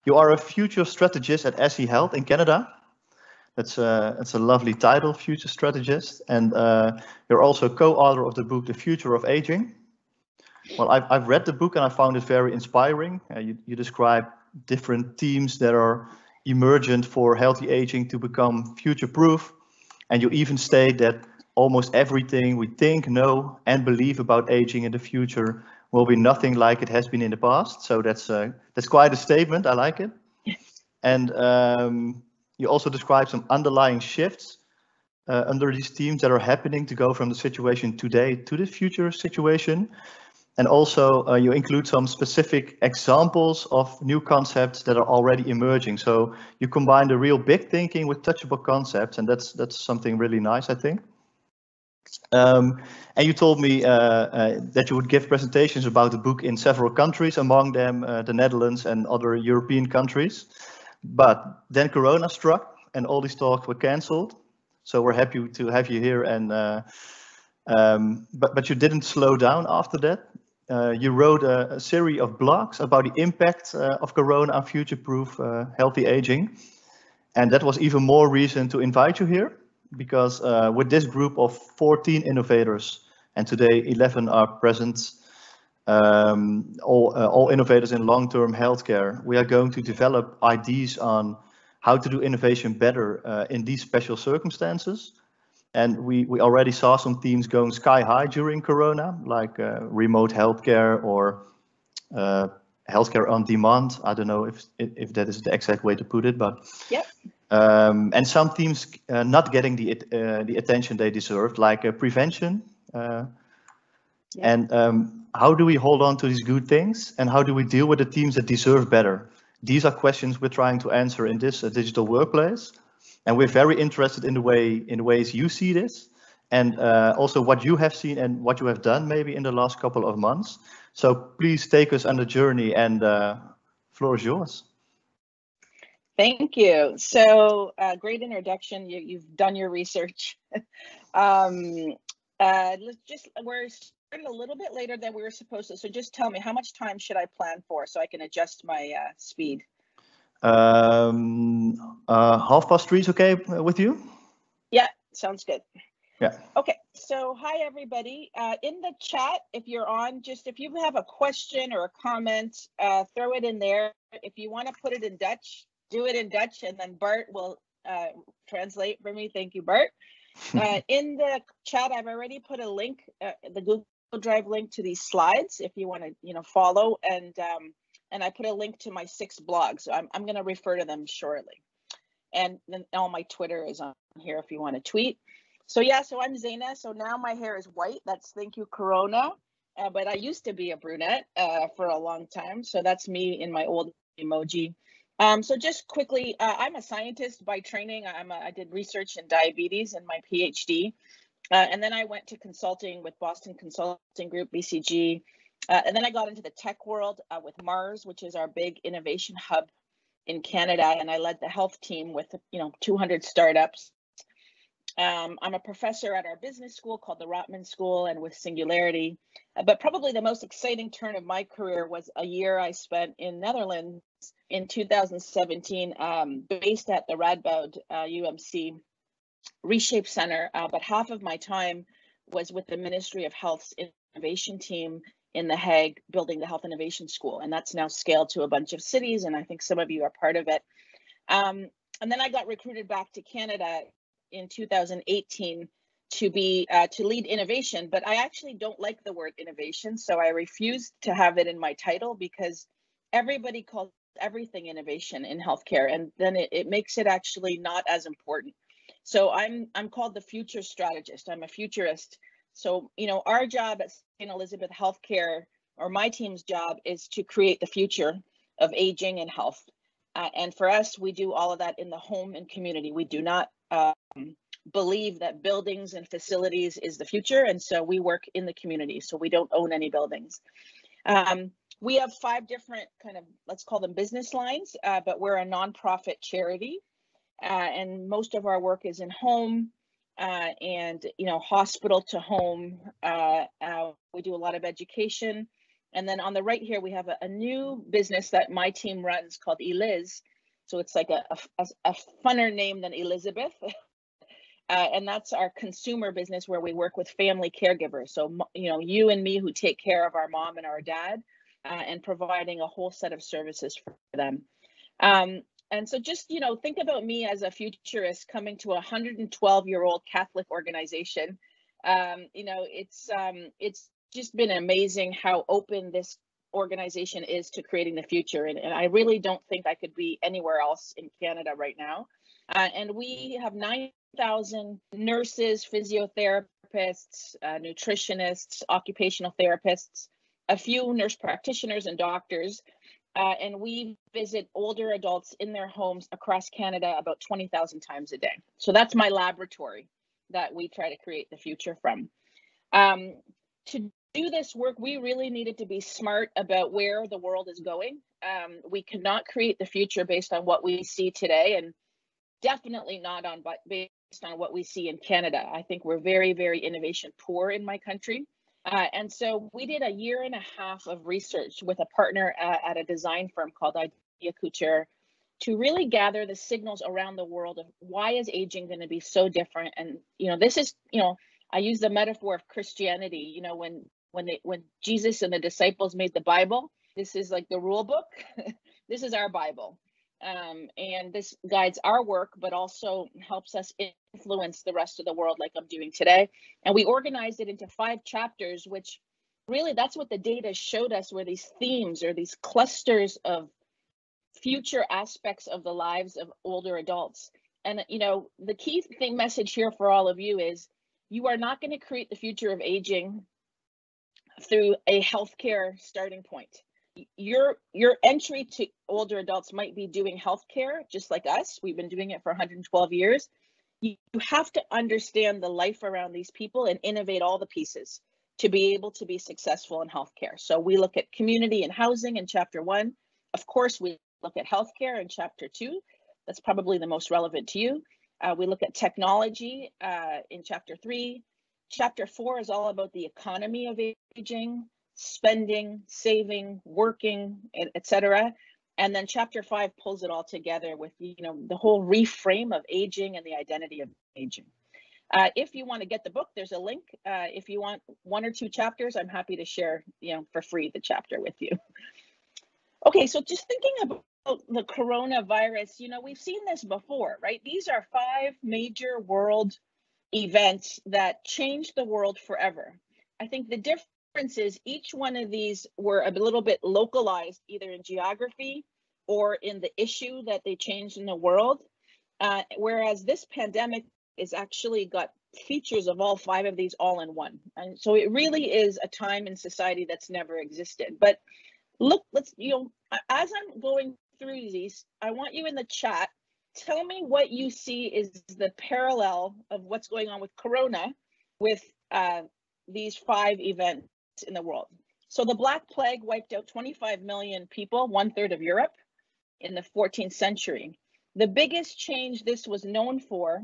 You are a future strategist at SE Health in Canada. That's a lovely title, future strategist. And you're also co-author of the book, The Future of Aging. Well, I've read the book and I found it very inspiring. You describe different themes that are emergent for healthy aging to become future-proof. And you even state that almost everything we think, know, and believe about aging in the future will be nothing like it has been in the past. So that's quite a statement. I like it. And you also describe some underlying shifts under these themes that are happening to go from the situation today to the future situation. And also you include some specific examples of new concepts that are already emerging. So you combine the real big thinking with touchable concepts, and that's something really nice, I think. And you told me that you would give presentations about the book in several countries, among them the Netherlands and other European countries. But then Corona struck and all these talks were cancelled. So we're happy to have you here. And but you didn't slow down after that. You wrote a series of blogs about the impact of Corona on future-proof healthy aging. And that was even more reason to invite you here, because with this group of 14 innovators, and today 11 are present, all innovators in long-term healthcare, we are going to develop ideas on how to do innovation better in these special circumstances. And we already saw some themes going sky high during Corona, like remote healthcare or healthcare on demand. I don't know if that is the exact way to put it, but yep. And some teams not getting the attention they deserved, like prevention. Yeah. And how do we hold on to these good things, and how do we deal with the teams that deserve better? These are questions we're trying to answer in this digital workplace, and we're very interested in the ways you see this, and also what you have seen and what you have done maybe in the last couple of months. So please take us on the journey, and floor is yours. Thank you. So great introduction. You've done your research. We're starting a little bit later than we were supposed to. So just tell me, how much time should I plan for so I can adjust my speed? 3:30 is okay with you? Yeah, sounds good. Yeah. Okay, so hi everybody. In the chat, if you're on, just if you have a question or a comment, throw it in there. If you want to put it in Dutch, do it in Dutch, and then Bart will translate for me. Thank you, Bart. In the chat, I've already put a link, the Google Drive link to these slides, if you want to, follow, and I put a link to my 6 blogs. So I'm going to refer to them shortly, and then all my Twitter is on here if you want to tweet. So yeah, so I'm Zayna. So now my hair is white. That's thank you, Corona. But I used to be a brunette for a long time. So that's me in my old emoji. So just quickly, I'm a scientist by training. I did research in diabetes in my PhD. And then I went to consulting with Boston Consulting Group, BCG. And then I got into the tech world with Mars, which is our big innovation hub in Canada. And I led the health team with, 200 startups. I'm a professor at our business school called the Rotman School and with Singularity. But probably the most exciting turn of my career was a year I spent in Netherlands in 2017, based at the Radboud UMC Reshape Center. But half of my time was with the Ministry of Health's innovation team in The Hague, building the Health Innovation School. And that's now scaled to a bunch of cities. And I think some of you are part of it. And then I got recruited back to Canada in 2018 to lead innovation, but I actually don't like the word innovation, so I refused to have it in my title because everybody calls everything innovation in healthcare, and then it makes it actually not as important. So I'm called the future strategist. I'm a futurist. So our job at St. Elizabeth Healthcare, or my team's job, is to create the future of aging and health. And for us, we do all of that in the home and community. We do not believe that buildings and facilities is the future. And so we work in the community. So we don't own any buildings. We have 5 different kind of, let's call them business lines, but we're a nonprofit charity. And most of our work is in home and, hospital to home. We do a lot of education. And then on the right here, we have a new business that my team runs called Eliz. So it's like a funner name than Elizabeth. And that's our consumer business where we work with family caregivers. So, you and me who take care of our mom and our dad and providing a whole set of services for them. And so just, think about me as a futurist coming to a 112-year-old Catholic organization. It's just been amazing how open this organization is to creating the future. And I really don't think I could be anywhere else in Canada right now. And we have 9,000 nurses, physiotherapists, nutritionists, occupational therapists, a few nurse practitioners and doctors. And we visit older adults in their homes across Canada about 20,000 times a day. So that's my laboratory that we try to create the future from. To do this work, we really needed to be smart about where the world is going. We cannot create the future based on what we see today, and definitely not based on what we see in Canada. I think we're very, very innovation poor in my country. And so we did 1.5 years of research with a partner at a design firm called Idea Couture to really gather the signals around the world of why is aging going to be so different. And, this is, I use the metaphor of Christianity, when Jesus and the disciples made the Bible, this is like the rule book. This is our Bible. And this guides our work, but also helps us influence the rest of the world like I'm doing today. And we organized it into 5 chapters, which really that's what the data showed us, were these themes or these clusters of future aspects of the lives of older adults. And, the key message here for all of you is you are not going to create the future of aging through a healthcare starting point. Your entry to older adults might be doing healthcare just like us. We've been doing it for 112 years. You have to understand the life around these people and innovate all the pieces to be able to be successful in healthcare. So we look at community and housing in chapter 1. Of course, we look at healthcare in chapter 2. That's probably the most relevant to you. We look at technology in chapter 3. Chapter 4 is all about the economy of aging, spending, saving, working, etc. And then chapter 5 pulls it all together with, the whole reframe of aging and the identity of aging. If you want to get the book, there's a link. If you want 1 or 2 chapters, I'm happy to share, for free the chapter with you. Okay, so just thinking about the coronavirus, we've seen this before, right? These are 5 major world events that changed the world forever. I think the difference is each one of these were a little bit localized, either in geography or in the issue that they changed in the world. Whereas this pandemic is actually got features of all 5 of these all in one. And so it really is a time in society that's never existed. But look, as I'm going through these, I want you in the chat, tell me what you see is the parallel of what's going on with Corona with these 5 events in the world. So the Black Plague wiped out 25 million people, 1/3 of Europe, in the 14th century. The biggest change this was known for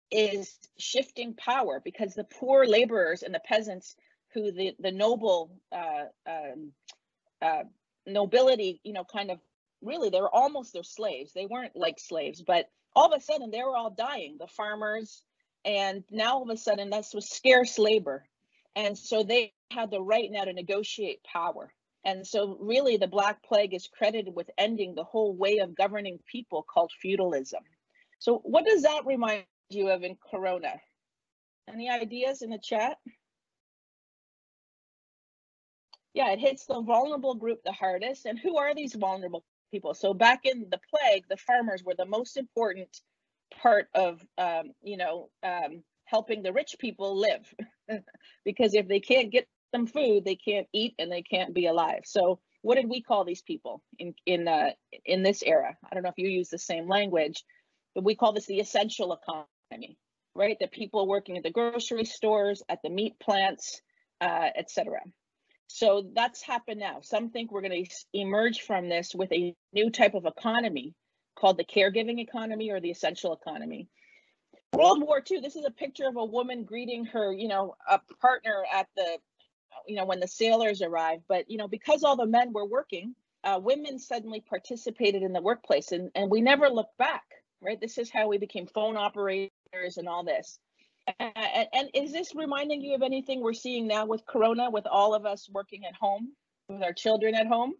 is shifting power, because the poor laborers and the peasants, who the noble nobility, kind of really, they were almost their slaves. They weren't like slaves, but all of a sudden they were all dying, the farmers, and now all of a sudden this was scarce labor. And so they had the right now to negotiate power. And so really the Black Plague is credited with ending the whole way of governing people called feudalism. So what does that remind you of in Corona? Any ideas in the chat? Yeah, it hits the vulnerable group the hardest. And who are these vulnerable people? So back in the plague, the farmers were the most important part of, helping the rich people live. Because if they can't get them food, they can't eat and they can't be alive. So what did we call these people in this era? I don't know if you use the same language, but we call this the essential economy, right? The people working at the grocery stores, at the meat plants, etc. So that's happened now. Some think we're going to emerge from this with a new type of economy called the caregiving economy or the essential economy. World War II, this is a picture of a woman greeting her, a partner at the when the sailors arrived. But, because all the men were working, women suddenly participated in the workplace, and we never looked back, right? This is how we became phone operators and all this. And is this reminding you of anything we're seeing now with Corona, with all of us working at home, with our children at home?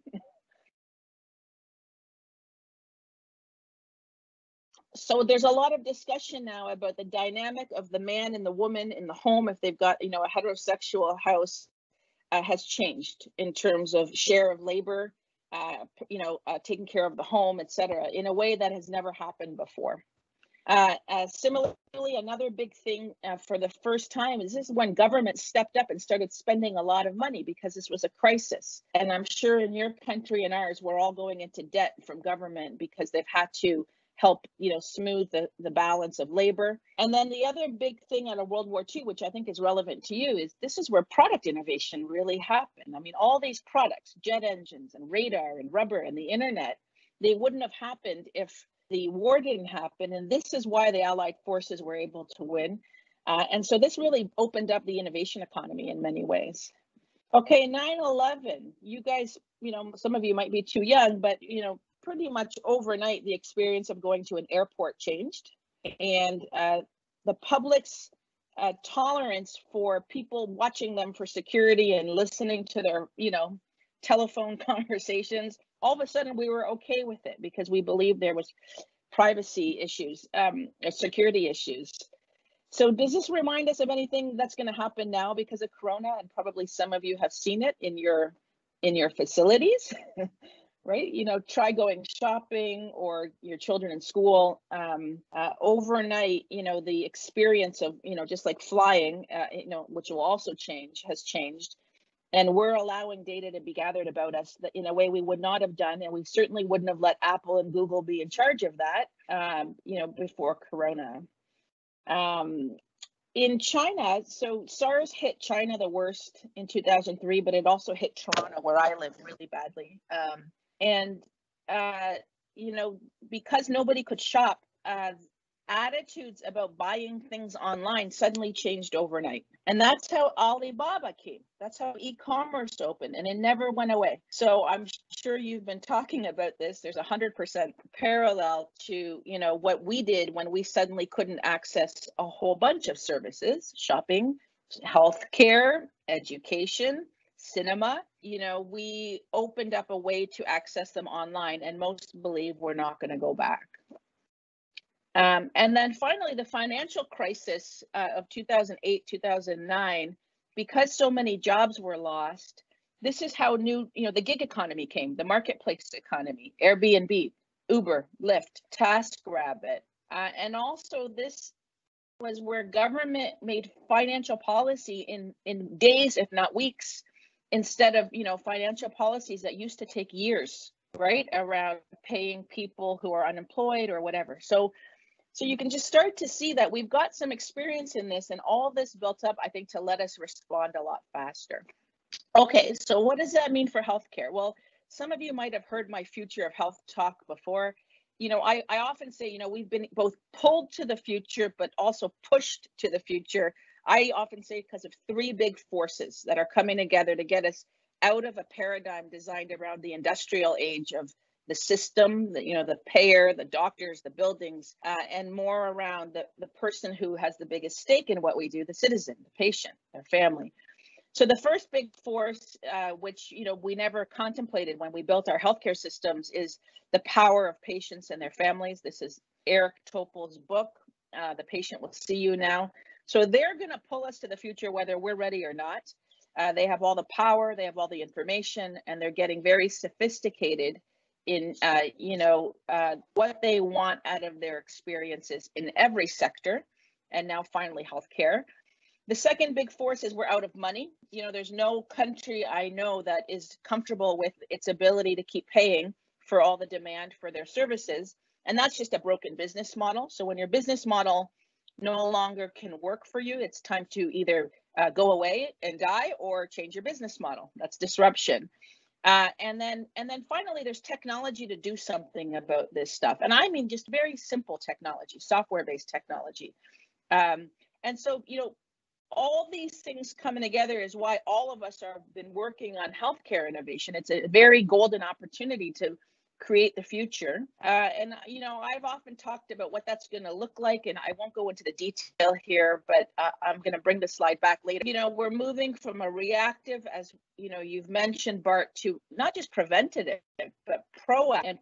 So there's a lot of discussion now about the dynamic of the man and the woman in the home, if they've got, a heterosexual house, has changed in terms of share of labor, taking care of the home, etc., in a way that has never happened before. Similarly, another big thing for the first time is this is when government stepped up and started spending a lot of money because this was a crisis. And I'm sure in your country and ours, we're all going into debt from government because they've had to help, smooth the balance of labor. And then the other big thing out of World War II, which I think is relevant to you, is this is where product innovation really happened. I mean, all these products, jet engines and radar and rubber and the internet, they wouldn't have happened if the war didn't happen. And this is why the Allied forces were able to win. And so this really opened up the innovation economy in many ways. Okay, 9/11, you guys, some of you might be too young, but, pretty much overnight, the experience of going to an airport changed. And the public's tolerance for people watching them for security and listening to their, telephone conversations, all of a sudden we were okay with it because we believed there was privacy issues, security issues. So does this remind us of anything that's going to happen now because of Corona? And probably some of you have seen it in your facilities. Right? Try going shopping or your children in school. Overnight, the experience of, just like flying, which will also change, has changed. And we're allowing data to be gathered about us that in a way we would not have done. And we certainly wouldn't have let Apple and Google be in charge of that, before Corona. In China, so SARS hit China the worst in 2003, but it also hit Toronto, where I live, really badly. And, because nobody could shop, attitudes about buying things online suddenly changed overnight. And that's how Alibaba came. That's how e-commerce opened, and it never went away. So I'm sure you've been talking about this. There's 100% parallel to, what we did when we suddenly couldn't access a whole bunch of services, shopping, healthcare, education, cinema. We opened up a way to access them online, and most believe we're not going to go back. And then finally, the financial crisis of 2008, 2009, because so many jobs were lost, this is how new, the gig economy came, the marketplace economy, Airbnb, Uber, Lyft, TaskRabbit. And also this was where government made financial policy in days, if not weeks, instead of, financial policies that used to take years, right, around paying people who are unemployed or whatever. So you can just start to see that we've got some experience in this, and all this built up, I think, to let us respond a lot faster. Okay, so what does that mean for healthcare? Well, some of you might have heard my Future of Health talk before. I often say, we've been both pulled to the future, but also pushed to the future. I often say because of three big forces that are coming together to get us out of a paradigm designed around the industrial age of the system, the payer, the doctors, the buildings, and more around the person who has the biggest stake in what we do, the citizen, the patient, their family. So the first big force, which we never contemplated when we built our healthcare systems, is the power of patients and their families. This is Eric Topol's book, The Patient Will See You Now. So they're going to pull us to the future whether we're ready or not. They have all the power, they have all the information, and they're getting very sophisticated in what they want out of their experiences in every sector, and now finally healthcare. The second big force is we're out of money. There's no country I know that is comfortable with its ability to keep paying for all the demand for their services, and that's just a broken business model. So when your business model no longer can work for you, it's time to either go away and die or change your business model. That's disruption. And then finally, there's technology to do something about this stuff. And I mean, just very simple technology, software-based technology. And so, all these things coming together is why all of us have been working on healthcare innovation. It's a very golden opportunity to create the future. And, you know, I've often talked about what that's going to look like, and I won't go into the detail here, but I'm going to bring the slide back later. You know, we're moving from a reactive, as, you know, you've mentioned, Bart, to not just preventative, but proactive and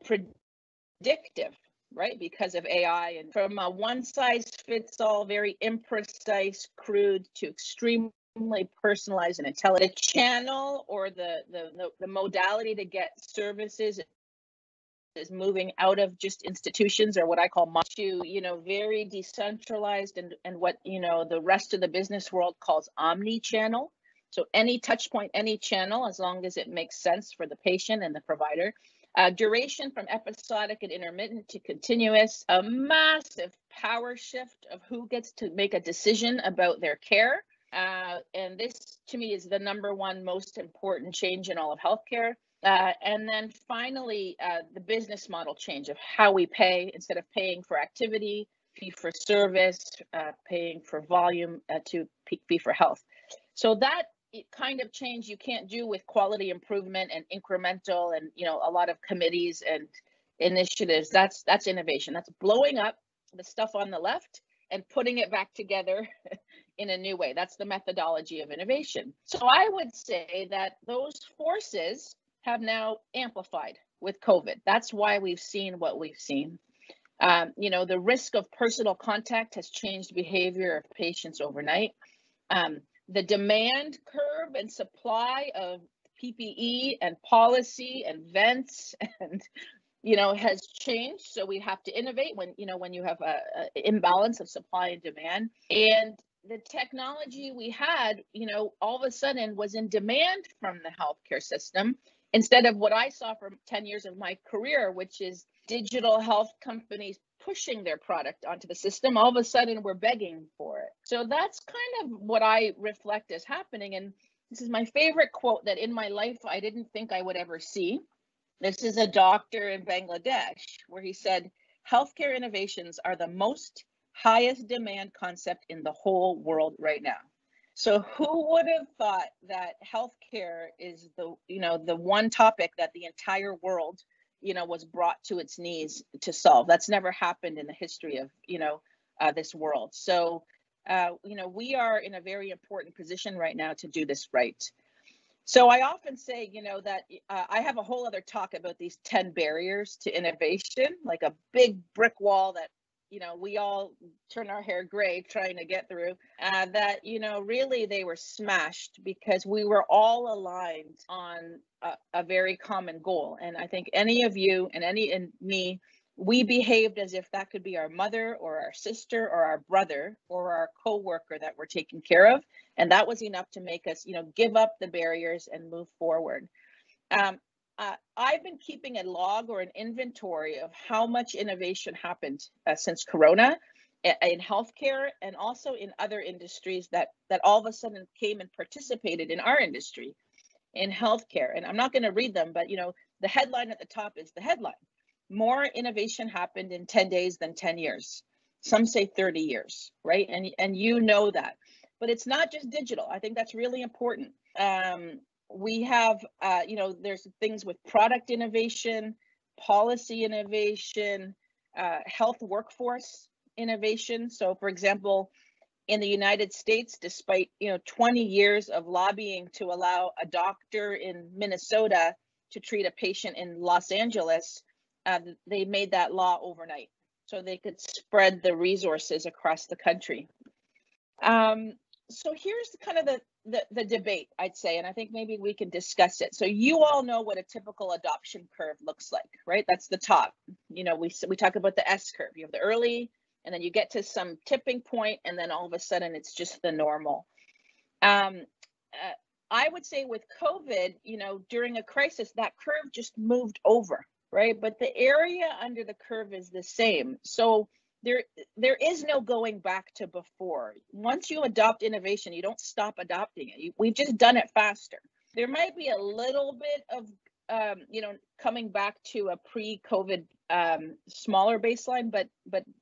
predictive, right? Because of AI, and from a one size fits all, very imprecise, crude, to extremely personalized and intelligent. The channel or the modality to get services is moving out of just institutions, or what I call to, you know, very decentralized, and what, you know, the rest of the business world calls omni-channel. So any touch point, any channel, as long as it makes sense for the patient and the provider. Duration from episodic and intermittent to continuous. A massive power shift of who gets to make a decision about their care. And this, to me, is the #1 most important change in all of healthcare. And then finally, the business model change of how we pay. Instead of paying for activity, fee for service, paying for volume, to fee for health. So that kind of change you can't do with quality improvement and incremental and, you know, a lot of committees and initiatives. That's innovation. That's blowing up the stuff on the left and putting it back together in a new way. That's the methodology of innovation. So I would say that those forces have now amplified with COVID. That's why we've seen what we've seen. You know, the risk of personal contact has changed behavior of patients overnight. The demand curve and supply of PPE and policy and vents and, you know, has changed. So we have to innovate when, you know, when you have a imbalance of supply and demand. And the technology we had, you know, all of a sudden was in demand from the healthcare system, instead of what I saw for 10 years of my career, which is digital health companies pushing their product onto the system. All of a sudden we're begging for it. So that's kind of what I reflect as happening. And this is my favorite quote that in my life I didn't think I would ever see. This is a doctor in Bangladesh, where he said, healthcare innovations are the most highest demand concept in the whole world right now. So who would have thought that healthcare is the, you know, the one topic that the entire world, you know, was brought to its knees to solve? That's never happened in the history of, you know, this world. So, you know, we are in a very important position right now to do this right. So I often say, you know, that I have a whole other talk about these 10 barriers to innovation, like a big brick wall that, you know, we all turn our hair gray trying to get through, that, you know, really they were smashed because we were all aligned on a very common goal. And I think any of you and me, we behaved as if that could be our mother or our sister or our brother or our coworker that we're taking care of. And that was enough to make us, you know, give up the barriers and move forward. I've been keeping a log or an inventory of how much innovation happened since Corona in healthcare and also in other industries that all of a sudden came and participated in our industry in healthcare. And I'm not going to read them, but, you know, the headline at the top is the headline. More innovation happened in 10 days than 10 years. Some say 30 years, right? And you know that. But it's not just digital. I think that's really important. We have, you know, there's things with product innovation, policy innovation, health workforce innovation. So, for example, in the United States, despite, you know, 20 years of lobbying to allow a doctor in Minnesota to treat a patient in Los Angeles, they made that law overnight so they could spread the resources across the country. So here's kind of the debate, I'd say, and I think maybe we can discuss it. So you all know what a typical adoption curve looks like, right? That's the top. You know, we talk about the S curve. You have the early, and then you get to some tipping point, and then all of a sudden it's just the normal. I would say with COVID, you know, during a crisis, that curve just moved over, right? But the area under the curve is the same. So there is no going back to before. Once you adopt innovation, you don't stop adopting it. We've just done it faster. There might be a little bit of, you know, coming back to a pre-COVID smaller baseline, but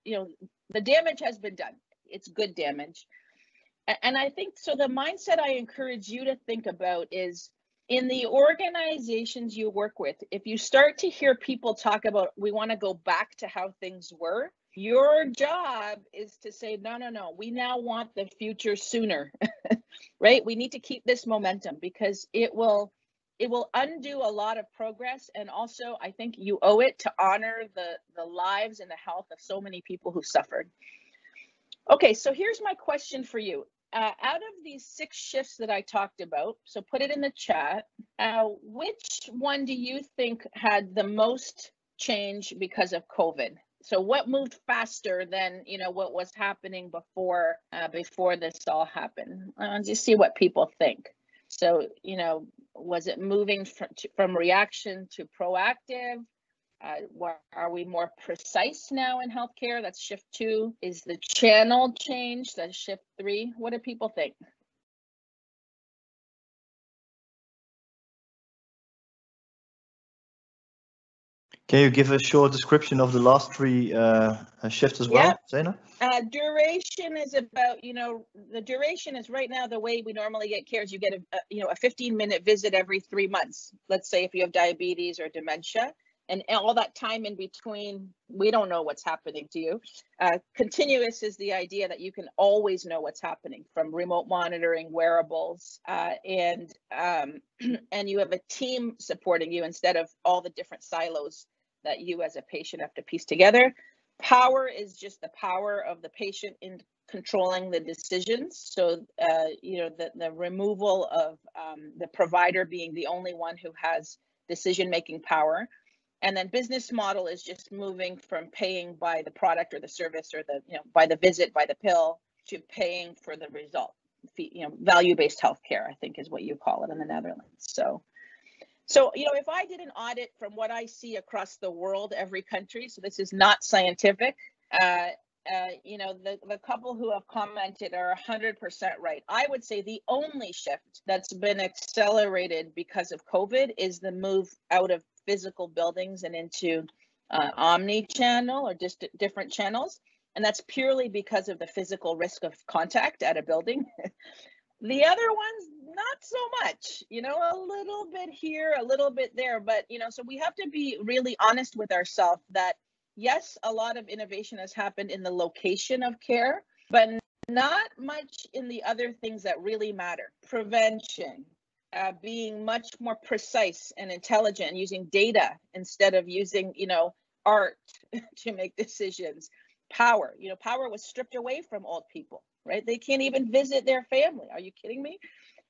you know, the damage has been done. It's good damage. And I think, so the mindset I encourage you to think about is, in the organizations you work with, if you start to hear people talk about, we want to go back to how things were, your job is to say, no, no, no, we now want the future sooner, right? We need to keep this momentum, because it will undo a lot of progress. And also, I think you owe it to honor the lives and the health of so many people who suffered. Okay, so here's my question for you. Out of these 6 shifts that I talked about, so put it in the chat, which one do you think had the most change because of COVID? So what moved faster than, you know, what was happening before this all happened? Just see what people think. So, you know, was it moving from reaction to proactive? Are we more precise now in healthcare? That's shift 2. Is the channel change? That's shift 3. What do people think? Can you give a short description of the last 3 shifts as well, Zayna? Duration is about, you know, the duration is right now, the way we normally get care is you get a 15-minute visit every 3 months. Let's say if you have diabetes or dementia. And all that time in between, we don't know what's happening to you. Continuous is the idea that you can always know what's happening, from remote monitoring, wearables, and you have a team supporting you instead of all the different silos that you as a patient have to piece together. Power is just the power of the patient in controlling the decisions. So, you know, the removal of the provider being the only one who has decision-making power. And then business model is just moving from paying by the product or the service, or the, you know, by the visit, by the pill, to paying for the result. You know, value-based healthcare, I think, is what you call it in the Netherlands. So, you know, if I did an audit from what I see across the world, every country, so this is not scientific, you know, the couple who have commented are 100% right. I would say the only shift that's been accelerated because of COVID is the move out of physical buildings and into omni-channel, or just different channels. And that's purely because of the physical risk of contact at a building. The other ones, not so much, you know, a little bit here, a little bit there. But, you know, so we have to be really honest with ourselves that, yes, a lot of innovation has happened in the location of care, but not much in the other things that really matter. Prevention, being much more precise and intelligent, and using data instead of using, you know, art to make decisions. Power, you know, power was stripped away from old people, right? They can't even visit their family. Are you kidding me?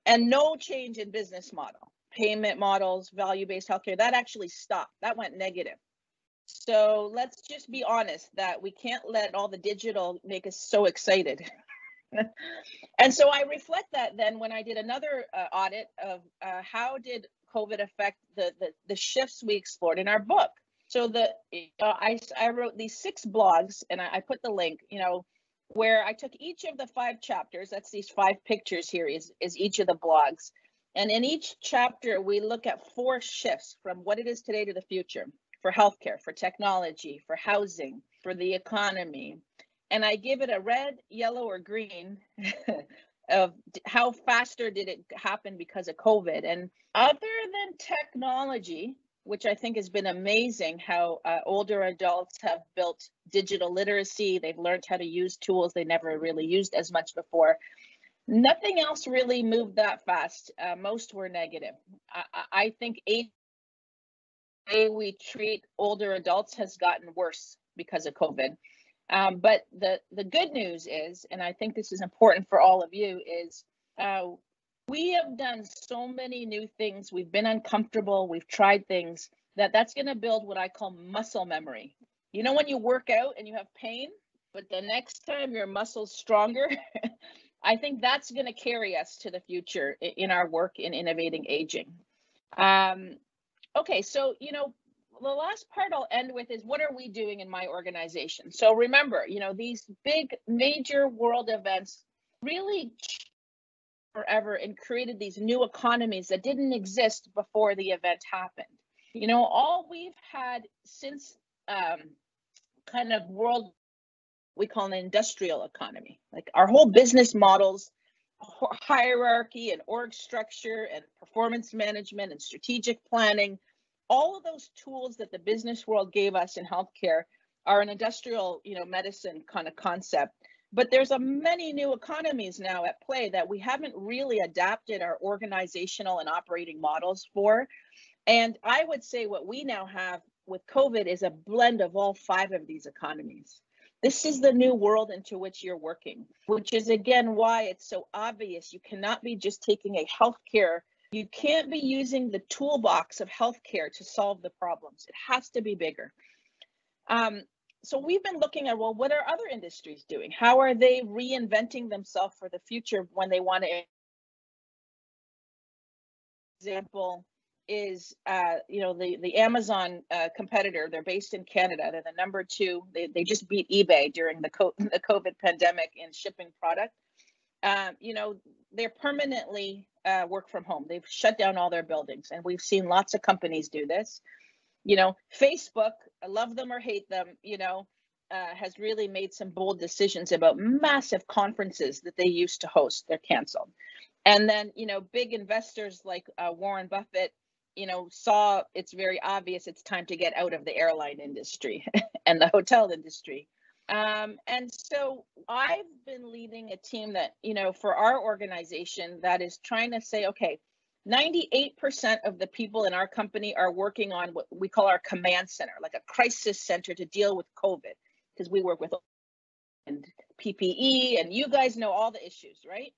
And no change in business model. Payment models, value-based healthcare, that actually stopped. That went negative. So let's just be honest that we can't let all the digital make us so excited. And so I reflect that then when I did another audit of how did COVID affect the shifts we explored in our book. So I wrote these 6 blogs, and I put the link, you know, where I took each of the 5 chapters. That's these 5 pictures here is each of the blogs. And in each chapter, we look at 4 shifts from what it is today to the future, for healthcare, for technology, for housing, for the economy. And I give it a red, yellow, or green of how faster did it happen because of COVID. And other than technology, which I think has been amazing, how older adults have built digital literacy, they've learned how to use tools they never really used as much before. Nothing else really moved that fast. Most were negative. I think the way we treat older adults has gotten worse because of COVID. But the good news is, and I think this is important for all of you, is we have done so many new things. We've been uncomfortable. We've tried things that's going to build what I call muscle memory. You know, when you work out and you have pain, but the next time your muscle's stronger, I think that's going to carry us to the future in our work in innovating aging. Okay, so, you know, the last part I'll end with is, what are we doing in my organization? So remember, you know, these big major world events really forever and created these new economies that didn't exist before the event happened. You know, all we've had since kind of world, we call an industrial economy, like our whole business models hierarchy and org structure and performance management and strategic planning. All of those tools that the business world gave us in healthcare are an industrial, medicine kind of concept. But there's many new economies now at play that we haven't really adapted our organizational and operating models for. And I would say what we now have with COVID is a blend of all 5 of these economies. This is the new world into which you're working, which is again why it's so obvious. You cannot be just taking a healthcare. You can't be using the toolbox of healthcare to solve the problems. It has to be bigger. So we've been looking at, well, what are other industries doing? How are they reinventing themselves for the future when they want to? Example is, the Amazon competitor. They're based in Canada. They're the number 2. They just beat eBay during the COVID pandemic in shipping product. They're permanently work from home. They've shut down all their buildings, and we've seen lots of companies do this. Facebook, I love them or hate them, has really made some bold decisions about massive conferences that they used to host. They're canceled. And then, big investors like Warren Buffett, saw it's very obvious it's time to get out of the airline industry and the hotel industry. And so I've been leading a team that, for our organization that is trying to say, okay, 98% of the people in our company are working on what we call our command center, like a crisis center to deal with COVID, because we work with and PPE, and you guys know all the issues, right?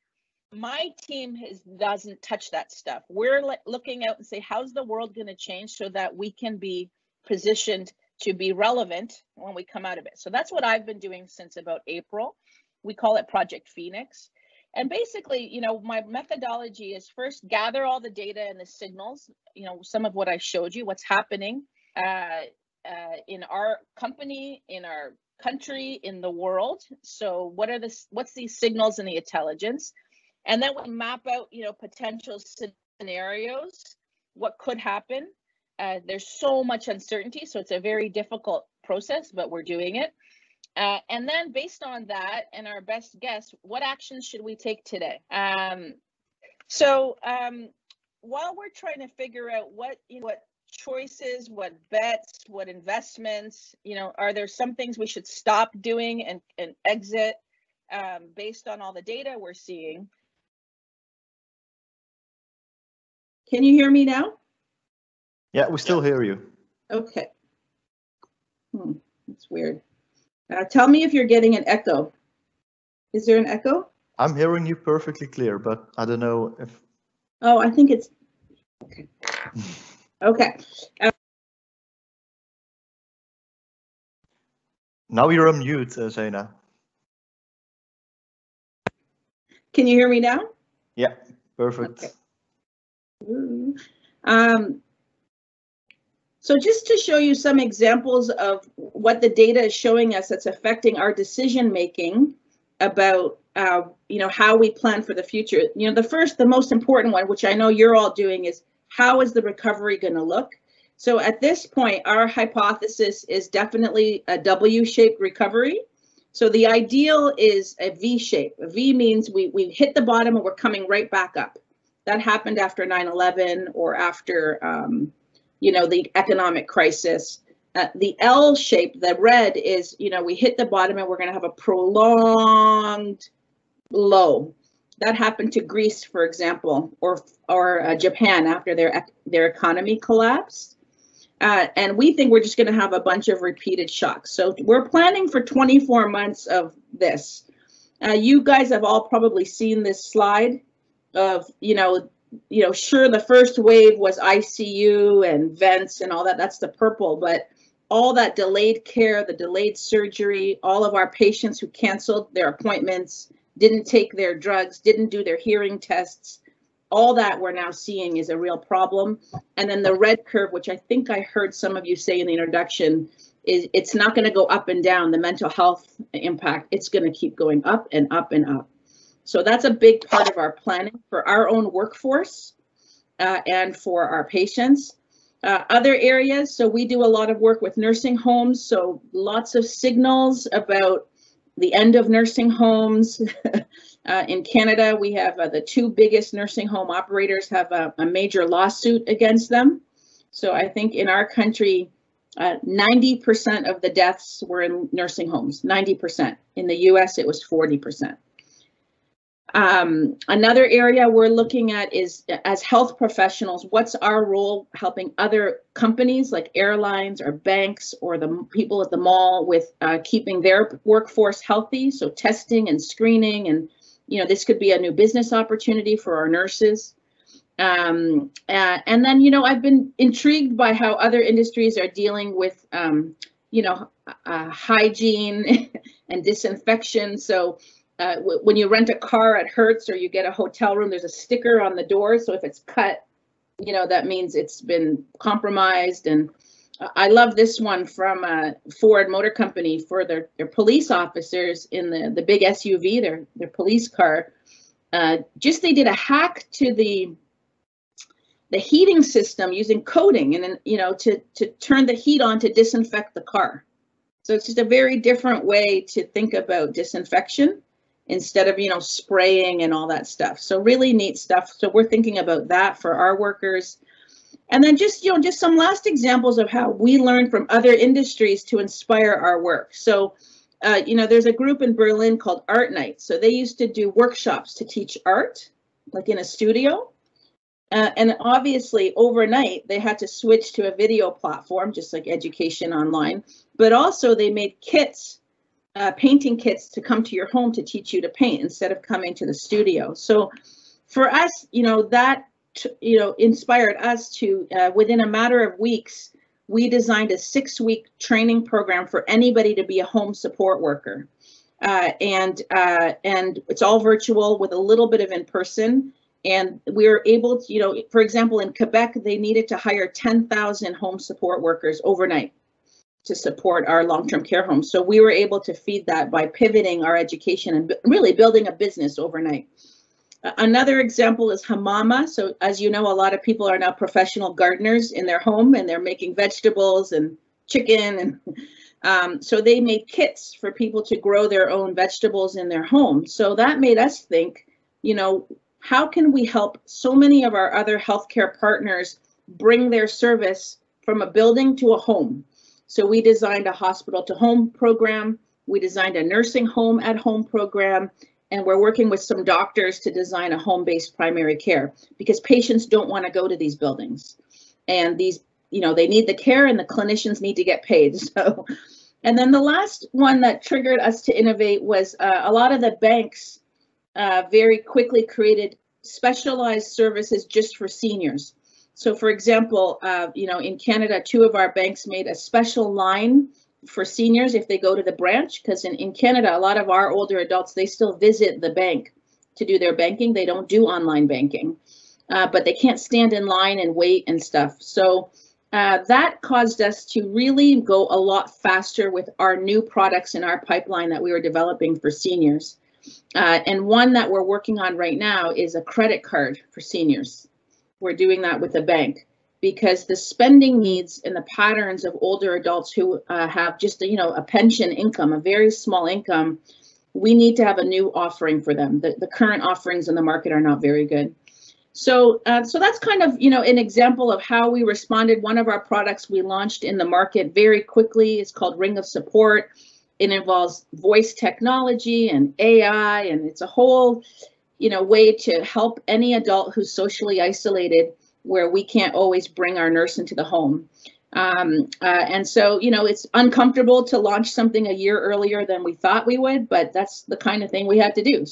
My team doesn't touch that stuff. We're looking out and say, how's the world going to change so that we can be positioned to be relevant when we come out of it? So that's what I've been doing since about April. We call it Project Phoenix. And basically, my methodology is first gather all the data and the signals, some of what I showed you, what's happening in our company, in our country, in the world. So what's these signals and the intelligence? And then we map out, potential scenarios, what could happen. There's so much uncertainty, so it's a very difficult process, but we're doing it. And then based on that and our best guess, what actions should we take today? While we're trying to figure out what choices, what bets, what investments, are there some things we should stop doing and exit based on all the data we're seeing? Can you hear me now? Yeah, we still hear you. Okay. That's weird. Tell me if you're getting an echo. Is there an echo? I'm hearing you perfectly clear, but I don't know if... Oh, I think it's... Okay. Okay. Now you're on mute, Zayna. Can you hear me now? Yeah, perfect. Okay. So just to show you some examples of what the data is showing us that's affecting our decision making about how we plan for the future. The most important one, which I know you're all doing, is how is the recovery going to look? So at this point, our hypothesis is definitely a W-shaped recovery. So the ideal is a V shape. A V means we hit the bottom and we're coming right back up. That happened after 9/11 or after the economic crisis. The L shape, the red, is we hit the bottom and we're going to have a prolonged low. That happened to Greece, for example, or Japan after their economy collapsed. And we think we're just going to have a bunch of repeated shocks. So we're planning for 24 months of this. You guys have all probably seen this slide of, sure, the first wave was ICU and vents and all that. That's the purple, but all that delayed care, the delayed surgery, all of our patients who canceled their appointments, didn't take their drugs, didn't do their hearing tests, all that we're now seeing is a real problem. And then the red curve, which I think I heard some of you say in the introduction, is it's not going to go up and down, the mental health impact. It's going to keep going up and up and up. So that's a big part of our planning for our own workforce and for our patients. Other areas, so we do a lot of work with nursing homes, so lots of signals about the end of nursing homes. In Canada, we have the two biggest nursing home operators have a major lawsuit against them. So I think in our country, 90% of the deaths were in nursing homes, 90%. In the US, it was 40%. Another area we're looking at is, as health professionals, what's our role helping other companies like airlines or banks or the people at the mall with keeping their workforce healthy? So testing and screening, and this could be a new business opportunity for our nurses. And then, I've been intrigued by how other industries are dealing with, hygiene and disinfection. So when you rent a car at Hertz or you get a hotel room, there's a sticker on the door. So if it's cut, that means it's been compromised. And I love this one from Ford Motor Company for their police officers in the big SUV, their police car. They did a hack to the heating system using coding, and then to turn the heat on to disinfect the car. So it's just a very different way to think about disinfection instead of spraying and all that stuff. So really neat stuff. So we're thinking about that for our workers. And then just some last examples of how we learn from other industries to inspire our work. So there's a group in Berlin called Art Night. So they used to do workshops to teach art, like in a studio. And obviously overnight they had to switch to a video platform, just like education online, but also they made kits, painting kits to come to your home to teach you to paint instead of coming to the studio. So for us, that inspired us to, within a matter of weeks, we designed a 6-week training program for anybody to be a home support worker. And it's all virtual with a little bit of in-person. And we were able to, for example, in Quebec, they needed to hire 10,000 home support workers overnight to support our long-term care homes. So we were able to feed that by pivoting our education and really building a business overnight. Another example is Hamama. So as you know, a lot of people are now professional gardeners in their home, and they're making vegetables and chicken. And so they made kits for people to grow their own vegetables in their home. So that made us think, how can we help so many of our other healthcare partners bring their service from a building to a home? So we designed a hospital to home program. We designed a nursing home at home program. And we're working with some doctors to design a home-based primary care, because patients don't want to go to these buildings. And these, they need the care, and the clinicians need to get paid. So, and then the last one that triggered us to innovate was a lot of the banks very quickly created specialized services just for seniors. So for example, in Canada, 2 of our banks made a special line for seniors if they go to the branch, because in Canada, a lot of our older adults, they still visit the bank to do their banking. They don't do online banking, but they can't stand in line and wait and stuff. So that caused us to really go a lot faster with our new products in our pipeline that we were developing for seniors. And one that we're working on right now is a credit card for seniors. We're doing that with a bank, because the spending needs and the patterns of older adults who have just a pension income, a very small income, we need to have a new offering for them. The current offerings in the market are not very good. So that's kind of an example of how we responded. One of our products we launched in the market very quickly is called Ring of Support. It involves voice technology and AI, and it's a whole way to help any adult who's socially isolated, where we can't always bring our nurse into the home. And so, it's uncomfortable to launch something a year earlier than we thought we would, but that's the kind of thing we had to do.